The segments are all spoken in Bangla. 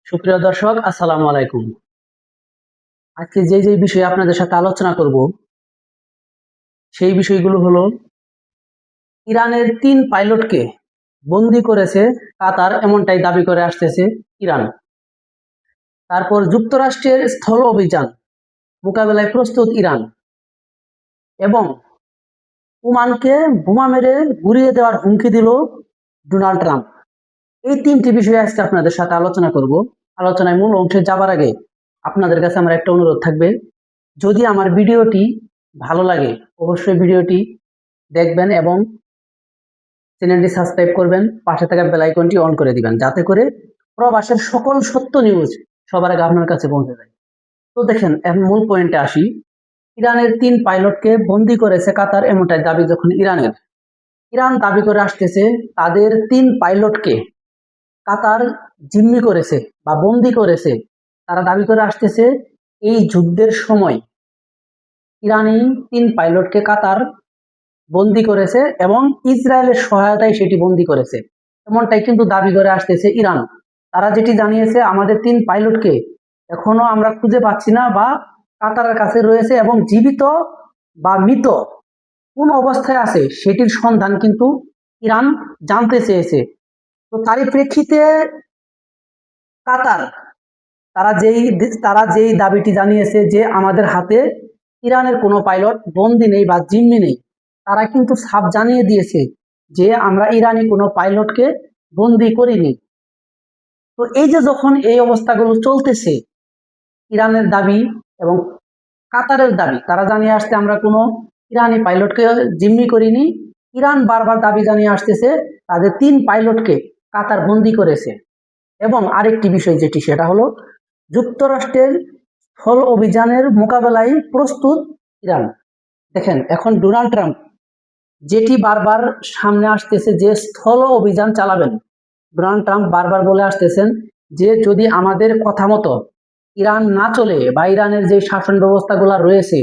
সুপ্রিয় দর্শক, আসসালামু আলাইকুম। আজকে যে বিষয়ে আপনাদের সাথে আলোচনা করব সেই বিষয়গুলো হলো ইরানের ৩ পাইলটকে বন্দী করেছে কাতার, এমনটাই দাবি করে আসতেছে ইরান। তারপর যুক্তরাষ্ট্রের স্থল অভিযান মোকাবেলায় প্রস্তুত ইরান এবং ওমানকে বোমা মেরে গুঁড়িয়ে দেওয়ার হুমকি দিল ডোনাল্ড ট্রাম্প। এই ৩টি বিষয়ে আজকে আপনাদের সাথে আলোচনা করব। আলোচনায় মূল অংশে যাবার আগে আপনাদের কাছে আমার একটা অনুরোধ থাকবে, যদি আমার ভিডিওটি ভালো লাগে অবশ্যই ভিডিওটি দেখবেন এবং চ্যানেলটি সাবস্ক্রাইব করবেন, পাশে থাকা বেল আইকনটি অন করে দিবেন, যাতে করে প্রবাসের সকল সত্য নিউজ সবার আগে আপনার কাছে পৌঁছে যায়। তো দেখেন, এখন মূল পয়েন্টে আসি। ইরানের ৩ পাইলটকে বন্দী করেছে কাতার, এমনটাই দাবি যখন ইরানের। ইরান দাবি করে আসতেছে তাদের ৩ পাইলটকে কাতার জিম্মি করেছে বা বন্দী করেছে। তারা দাবি করে আসতেছে এই যুদ্ধের সময় ইরানি ৩ পাইলটকে কাতার বন্দী করেছে এবং ইসরায়েলের সহায়তায় সেটি বন্দী করেছে, এমনটাই কিন্তু দাবি করে আসতেছে ইরান। তারা যেটি জানিয়েছে, আমাদের ৩ পাইলটকে এখনো আমরা খুঁজে পাচ্ছি না বা কাতারের কাছে রয়েছে এবং জীবিত বা মৃত কোন অবস্থায় আছে সেটির সন্ধান কিন্তু ইরান জানতে চেয়েছে। তো তারই প্রেক্ষিতে কাতার তারা যেই দাবিটি জানিয়েছে যে আমাদের হাতে ইরানের কোনো পাইলট বন্দী নেই বা জিম্মি নেই, তারা কিন্তু সাফ জানিয়ে দিয়েছে যে আমরা ইরানি কোনো পাইলটকে বন্দী করিনি। তো এই যে যখন এই অবস্থাগুলো চলতেছে, ইরানের দাবি এবং কাতারের দাবি, তারা জানিয়ে আসছে আমরা কোনো ইরানি পাইলটকে জিম্মি করিনি। ইরান বারবার দাবি জানিয়ে আসতেছে তাদের ৩ পাইলটকে কাতার বন্দী করেছে। এবং আরেকটি বিষয় যেটি, সেটা হলো যুক্তরাষ্ট্রের স্থল অভিযানের মোকাবেলায় প্রস্তুত ইরান। দেখেন, এখন ডোনাল্ড ট্রাম্প যেটি বারবার সামনে আসতেছে যে স্থল অভিযান চালাবেন, ডোনাল্ড ট্রাম্প বারবার বলে আসতেছেন যে যদি আমাদের কথা মতো ইরান না চলে বা ইরানের যে শাসন ব্যবস্থাগুলো রয়েছে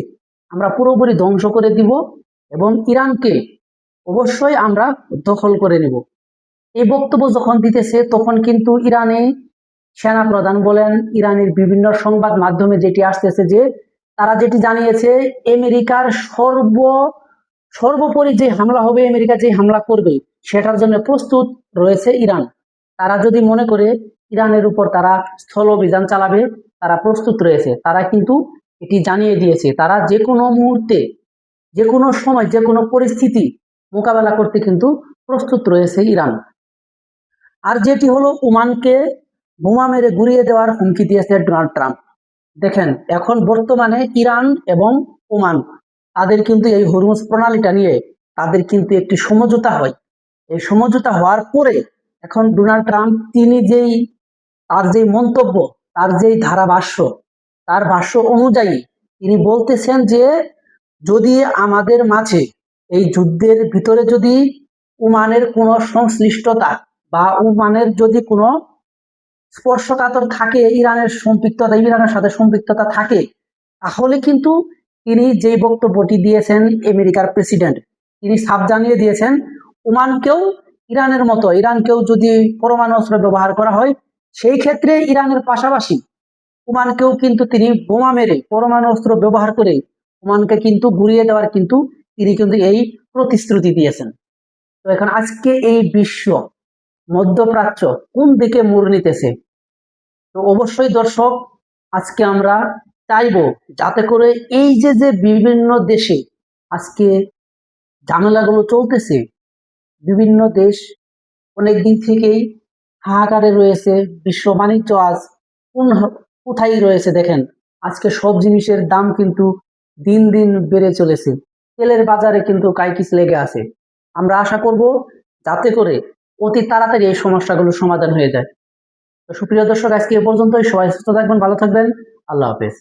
আমরা পুরোপুরি ধ্বংস করে দিব এবং ইরানকে অবশ্যই আমরা দখল করে নেব। এই বক্তব্য যখন দিতেছে তখন কিন্তু ইরানে সেনা প্রধান বলেন, ইরানের বিভিন্ন সংবাদ মাধ্যমে যেটি আসতেছে যে তারা যেটি জানিয়েছে, আমেরিকার সর্বোপরি যে হামলা হবে, আমেরিকা যে হামলা করবে সেটার জন্য প্রস্তুত রয়েছে ইরান। তারা যদি মনে করে ইরানের উপর তারা স্থল অভিযান চালাবে, তারা প্রস্তুত রয়েছে। তারা কিন্তু এটি জানিয়ে দিয়েছে তারা যে কোনো মুহূর্তে, যে কোনো সময়, যে কোনো পরিস্থিতি মোকাবেলা করতে কিন্তু প্রস্তুত রয়েছে ইরান। আর যেটি হলো ওমানকে বোমা মেরে গুঁড়িয়ে দেওয়ার হুমকি দিয়েছে ডোনাল্ড ট্রাম্প। দেখেন, এখন বর্তমানে ইরান এবং ওমান তাদের কিন্তু এই হরমুজ প্রণালীটা নিয়ে তাদের কিন্তু একটি সমঝোতা হয়। এই সমঝোতা হওয়ার পরে এখন ডোনাল্ড ট্রাম্প তার যেই মন্তব্য, তার যেই ধারাভাষ্য, তার ভাষ্য অনুযায়ী তিনি বলতেছেন যে যদি আমাদের মাঝে এই যুদ্ধের ভিতরে যদি ওমানের কোনো সংশ্লিষ্টতা বা ওমানের যদি কোনো স্পর্শকাতর থাকে, ইরানের সাথে সম্পৃক্ততা থাকে, তাহলে কিন্তু তিনি যে বক্তব্যটি দিয়েছেন আমেরিকার প্রেসিডেন্ট, তিনি সাফ জানিয়ে দিয়েছেন ওমানকেও ইরানকেও যদি পরমাণু অস্ত্র ব্যবহার করা হয় সেই ক্ষেত্রে ইরানের পাশাপাশি ওমানকেও কিন্তু তিনি বোমা মেরে পরমাণু অস্ত্র ব্যবহার করে ওমানকে কিন্তু গুঁড়িয়ে দেওয়ার কিন্তু তিনি কিন্তু এই প্রতিশ্রুতি দিয়েছেন। তো এখন আজকে এই বিশ্ব, মধ্যপ্রাচ্য কোন দিকে মোড় নিতেছে? তো অবশ্যই দর্শক, আজকে আমরা চাইবো যাতে করে এই যে বিভিন্ন দেশে আজকে ঝামেলাগুলো চলতেছে, বিভিন্ন দেশ অনেক দিন থেকেই হাহাকারে রয়েছে। বিশ্ব বাণিজ্য আজ কোথায় রয়েছে দেখেন, আজকে সব জিনিসের দাম কিন্তু দিন দিন বেড়ে চলেছে। তেলের বাজারে কিন্তু কাইকিস লেগে আছে। আমরা আশা করব যাতে করে অতি তাড়াতাড়ি এই সমস্যাগুলো সমাধান হয়ে যায়। তো সুপ্রিয় দর্শক, আজকে এ পর্যন্তই। সবাই সুস্থ থাকবেন, ভালো থাকবেন। আল্লাহ হাফেজ।